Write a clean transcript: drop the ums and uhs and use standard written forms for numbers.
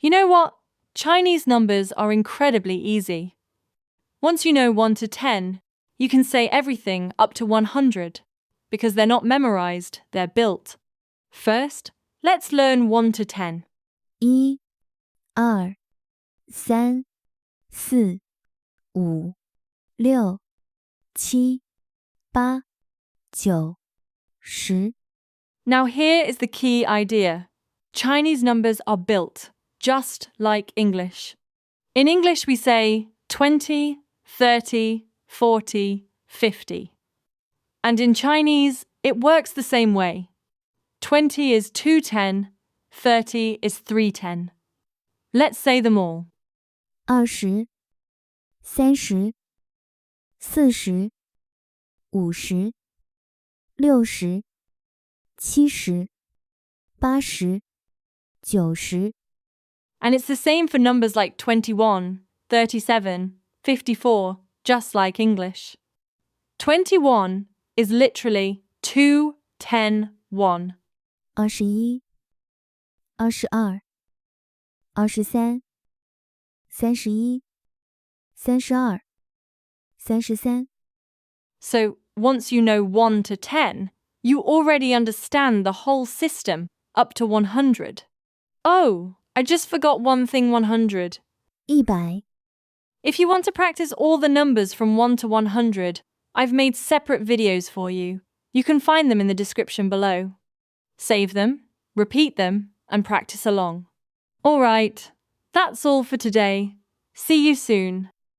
You know what? Chinese numbers are incredibly easy. Once you know 1 to 10, you can say everything up to 100, because they're not memorized, they're built. First, let's learn 1 to 10. 1、2、3、4、5、6、7、8、9、10。 Now here is the key idea. Chinese numbers are built, just like English. In English we say 20, 30, 40, 50. And in Chinese, it works the same way. 20 is 210, 30 is 310. Let's say them all. 20、30、40、50、60、70、80、90。 And it's the same for numbers like 21, 37, 54, just like English. 21 is literally 2, 10, 1. 21、22、23、31、32、33。 So once you know 1 to 10, you already understand the whole system up to 100. Oh, I just forgot one thing 100. 100。 If you want to practice all the numbers from 1 to 100, I've made separate videos for you. You can find them in the description below. Save them, repeat them, and practice along. All right, that's all for today. See you soon.